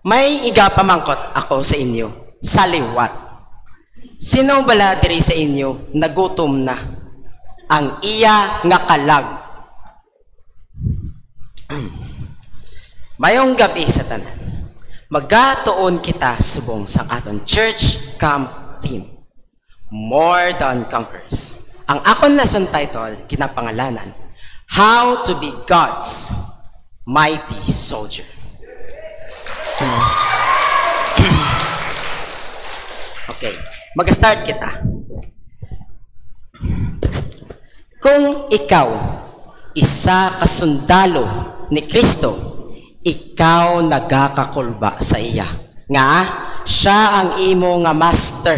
May igapamangkot ako sa inyo, sa liwat. Sino bala diri sa inyo nagutom na ang iya nga kalag? Mayong gabi sa tanan. Magatuon kita subong sang aton church camp theme. More than conquerors. Ang akon lesson title kinapangalanan, How to be God's Mighty Soldier. Okay, mag-start kita. Kung ikaw isa ka sundalo ni Kristo, ikaw nagakakulba sa iya. Nga, siya ang imo nga master.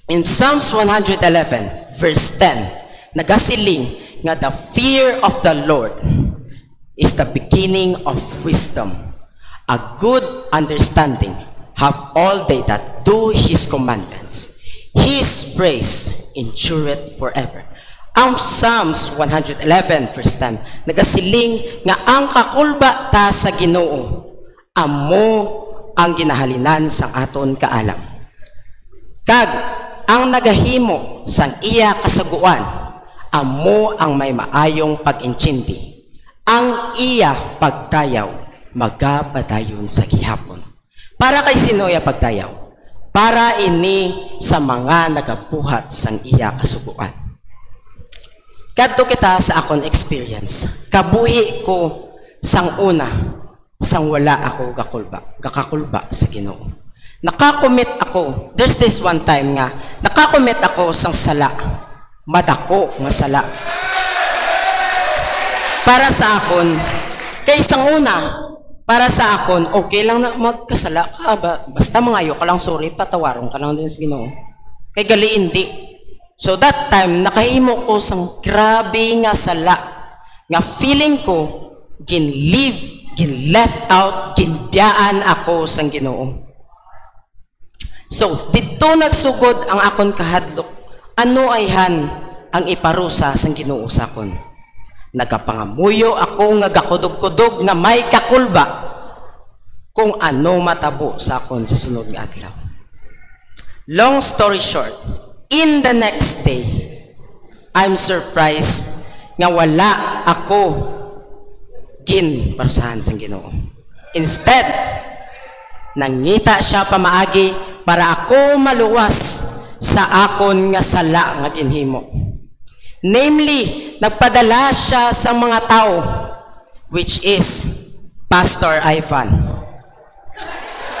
In Psalms 111, verse 10, nagasiling nga the fear of the Lord is the beginning of wisdom. A good understanding have all they that do His commandments. His praise endureth forever. Ang Psalms 111 verse 10 nagasiling nga ang kakulba ta sa Ginoo amo ang ginahalinan sang aton kaalam. Kag ang nagahimo sang iya kasaguan amo ang may maayong pag-intindi. Ang iya pagtayaw magapadayon sa gihapon. Para kay sino iya pagtayaw? Para ini sa mga nagabuhat sang iya kasuguan. Kadto kita sa akon experience. Kabuhi ko sang una, sang wala ako gakakulba sa Ginoo. Nakakomit ako, there's this one time nga, nakakomit ako sang sala. Madako nga sala. Para sa akon, kay sang una, para sa akon, okay lang na magkasala ka, basta mangayo ka lang, sorry, patawaron ka lang din sa Ginoo. Kay gali hindi. So that time, nakahimo ko sang grabe nga sala. Nga feeling ko, left out, ginbiyaan ako sang Ginoo. So, dito nagsugod ang akon kahadlok. Ano ayhan ang iparusa sang Ginoo sa akon? Nagapangamuyo ako nga gakudog-kudog nga may kakulba kung ano matabo sa akon sa sunod nga adlaw. Long story short, in the next day, I'm surprised nga wala ako parusahan sang Ginoo. Instead, nangita siya pamaagi para ako maluwas sa akon nga sala nga ginhimo. Namely, nagpadala siya sa mga tao, which is Pastor Ivan,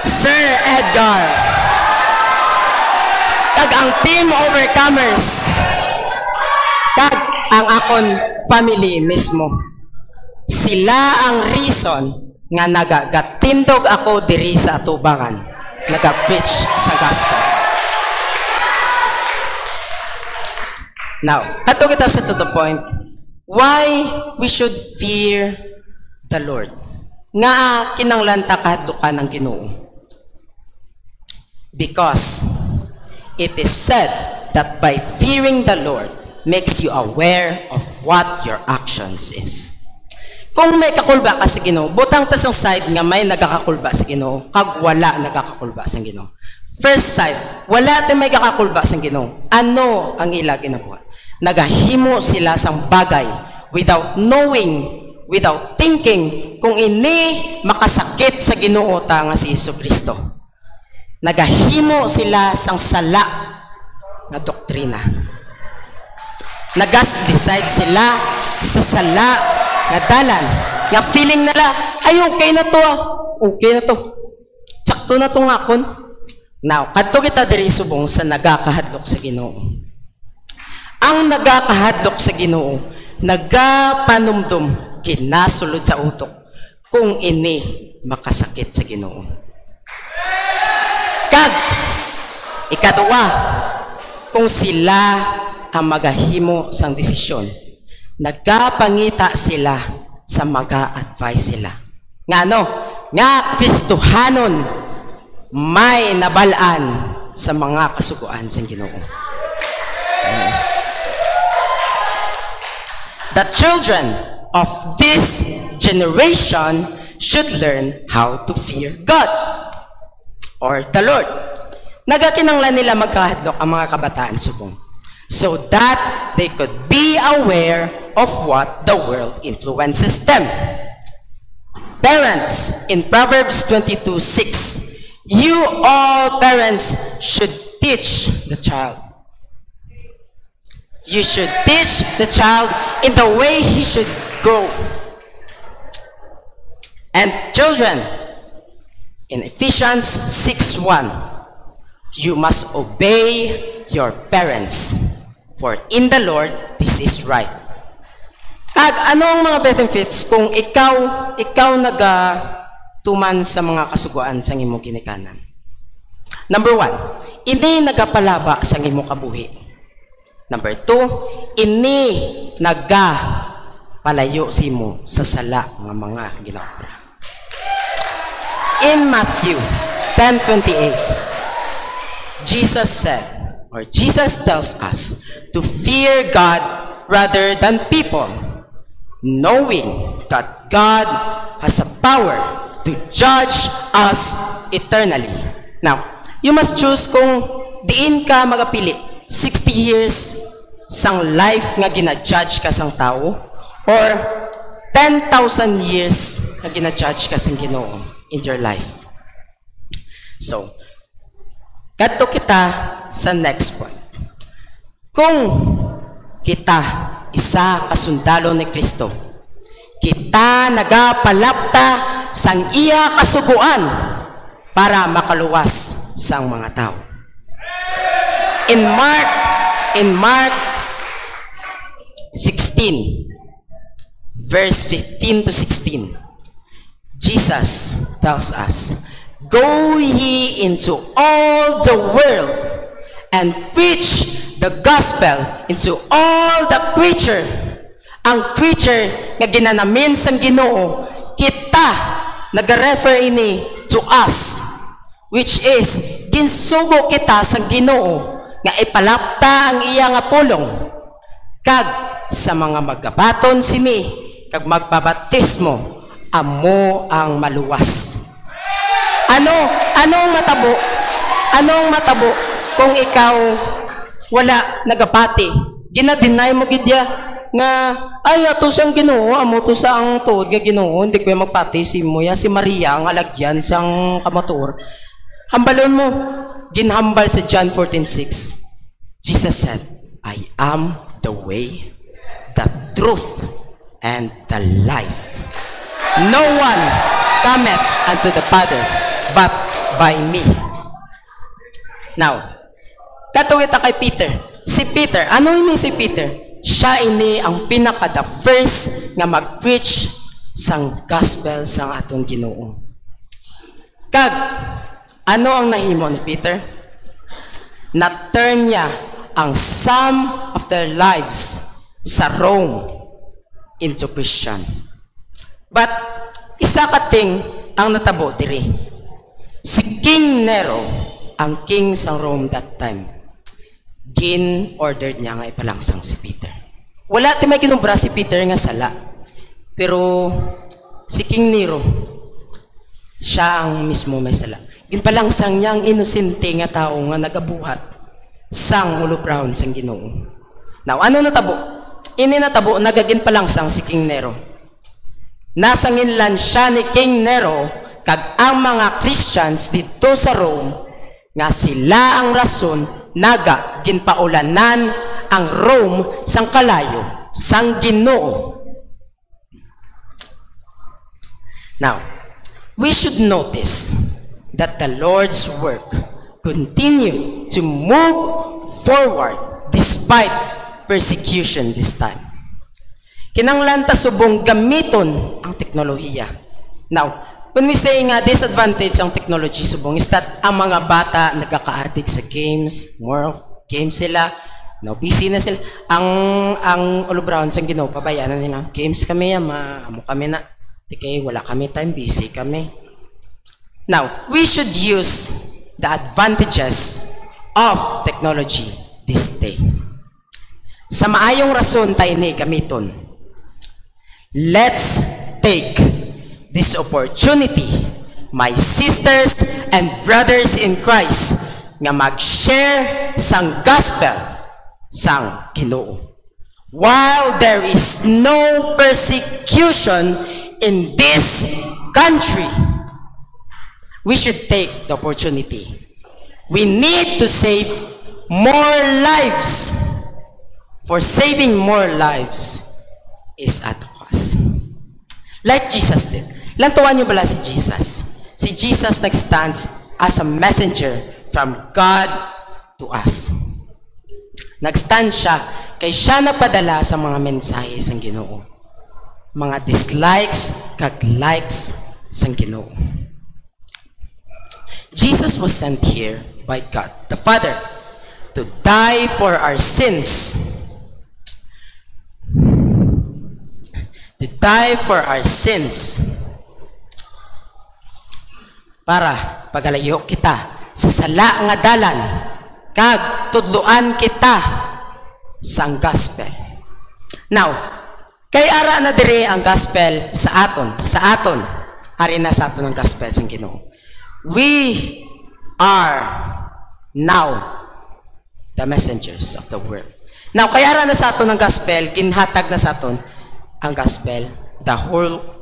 Sir Edgar, kag ang team overcomers, kag ang akon family mismo. Sila ang reason nga nagagatindog ako diri sa atubangan, nag-preach sa gospel. Now, ato kita sa to the point, why we should fear the Lord. Nga kinanglan ta kahadlukan ang Ginoo. Because it is said that by fearing the Lord makes you aware of what your actions is. Kung may kakulba ka sa Ginoo, butang ta sang side nga may nagakakulba sa Ginoo, kag wala nagakakulba sa Ginoo. First side, wala tay may kakakulba sa Ginoo. Ano ang ila ginabuhat? Nagahimo sila sang bagay without knowing, without thinking kung ini makasakit sa Ginoo ta nga si Jesucristo. Nagahimo sila sang sala na doktrina. Nagas-decide sila sa sala na dalan. Nga feeling nila, ay okay na to okay na to. Tsakto na to nga kon. Now, kadto kita diri subong sa nagakahadlok sa Ginoo. Ang nagakahadlok sa Ginoo, nagapanumdum, kinasulod sa utok, kung ini makasakit sa Ginoo. Kag, ikaduwa, kung sila ang magahimo sang desisyon, nagapangita sila sa maga-advise sila. Nga ano? Nga Kristohanon may nabalaan sa mga kasuguan sa Ginoo. The children of this generation should learn how to fear God or the Lord. Nagakinanglan nila magkahadlok ang mga kabataan subong so that they could be aware of what the world influences them. Parents, in Proverbs 22:6, you all parents should teach the child. You should teach the child in the way he should grow. And children, in Ephesians 6:1, you must obey your parents, for in the Lord this is right. Ano ang mga benefits kung ikaw nagatuman sa mga kasuguan sa imong ginikanan? Number 1, ini nagapalaba sa imong kabuhi. Number 2, ini nagapalayo sa imo sa sala nga mga ginaobra. In Matthew 10:28, Jesus tells us to fear God rather than people, knowing that God has a power to judge us eternally. Now, you must choose kung diin ka magapili 60 years sang life nga gina-judge ka sang tao or 10,000 years nga gina-judge ka sang Ginoo in your life. So, kadto kita sa next point. Kung kita isa kasundalo ni Kristo, kita nagapalapta sang iya kasuguan para makaluwas sang mga tao. In Mark 16, verse 15 to 16, Jesus tells us, "Go ye into all the world and preach the gospel into all the creature." Ang creature nga ginanamin sang Ginoo, kita nag-refer ini to us, which is ginsugo kita sang Ginoo nga ipalapta ang iya nga pulong kag sa mga magabaton sini kag magpabaptismo amo ang maluwas. Anong matabo kung ikaw wala nagapati, ginadinay mo gidya nga ay ato siyang Ginoo, amo to sa ang tuod nga Ginoo, hindi ko magpati si Moya si Maria ang alagyan sang kamatur. Hambalon mo, ginhambal sa John 14:6. Jesus said, "I am the way, the truth, and the life. No one cometh unto the Father but by me." Now, katuwita kay Peter. Si Peter, ano ini si Peter? Siya ini ang pinaka the first nga mag-preach sang gospel sang aton Ginoo. Kag, ano ang nahimo ni Peter? Na-turn niya ang some of their lives sa Rome into Christian. But, isa kating ang natabo diri. Si King Nero, ang king sa Rome that time, gin-ordered niya nga ipalangsang si Peter. Wala ti may kinumbra si Peter nga sala. Pero si King Nero, siya ang mismo may sala. Ginpalangsang niya ang inosente nga tao nga nagabuhat sang hulubraon sang Ginoo. Now, ano natabo? Ini natabo, nagaginpalangsang si King Nero. Nasanginlan siya ni King Nero kag ang mga Christians dito sa Rome nga sila ang rason naga ginpaulanan ang Rome sang kalayo sang Ginoo. Now, we should notice that the Lord's work continue to move forward despite persecution this time. Kinanglan ta subong gamiton ang teknolohiya. Now, when we say nga disadvantage ang technology subong is that ang mga bata nagkaka-addict sa games, more of games sila, no, busy na sila. Ang ulubraon sang Ginoo pabayaan nila. Games kami, amo kami na. Di wala kami time, busy kami. Now, we should use the advantages of technology this day. Sa maayong rason tayo ni gamiton. Let's take this opportunity, my sisters and brothers in Christ, nga mag-share sang gospel sang Ginoo. While there is no persecution in this country, we should take the opportunity. We need to save more lives. For saving more lives is at a cost. Like Jesus did. Lantuan niyo bala si Jesus? Si Jesus nag-stands as a messenger from God to us. Nag-stand siya, kay siya nagpadala sa mga mensahe sang Ginoo. Mga dislikes, kag likes sang Ginoo. Jesus was sent here by God, the Father, to die for our sins. To die for our sins. Para pagalayo kita sa sala nga dalan, kag tudluan kita sang gospel. Now, kay ara na dire ang gospel sa aton. Ari na sa aton ang gospel sang Ginoo. We are now the messengers of the world. Now, kay ara na sa aton ang gospel, ginhatag na sa aton ang gospel, the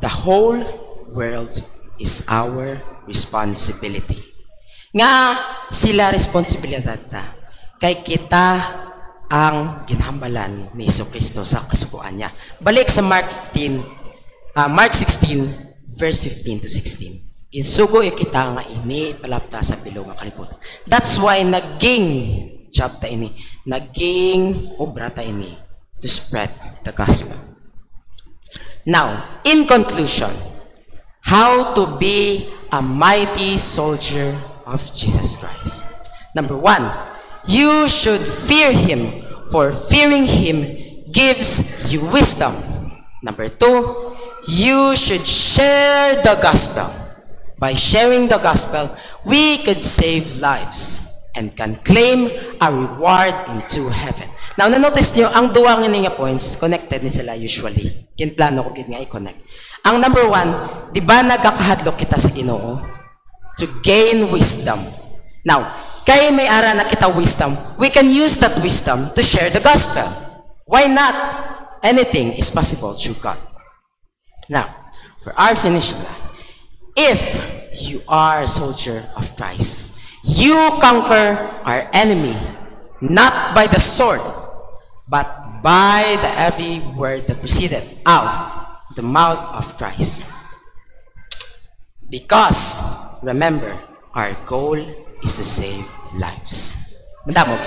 whole world is our responsibility. Nga sila responsibilidad ta. Kay kita ang ginhambalan ni Jesucristo sa kasuguan niya. Balik sa Mark 16, verse 15 to 16. Ginsugo kita nga ini palapta sa bilog nga kalibutan. That's why naging job ta ini, naging obra ta ini to spread the gospel. Now, in conclusion, how to be a mighty soldier of Jesus Christ. Number 1, you should fear Him, for fearing Him gives you wisdom. Number 2, you should share the gospel. By sharing the gospel, we could save lives and can claim a reward into heaven. Now, na-notice nyo, ang duwang nga points, connected ni sila usually. Kinplano ko nga i-connect. Ang number 1, di ba nagkakahadlok kita sa Ginoo? To gain wisdom. Now, kay may ara na kita wisdom, we can use that wisdom to share the gospel. Why not? Anything is possible through God. Now, for our finishing line, if you are a soldier of Christ, you conquer our enemy, not by the sword, but by the every word that proceeded out of the mouth of Christ. Because, remember, our goal is to save lives. Mandamo,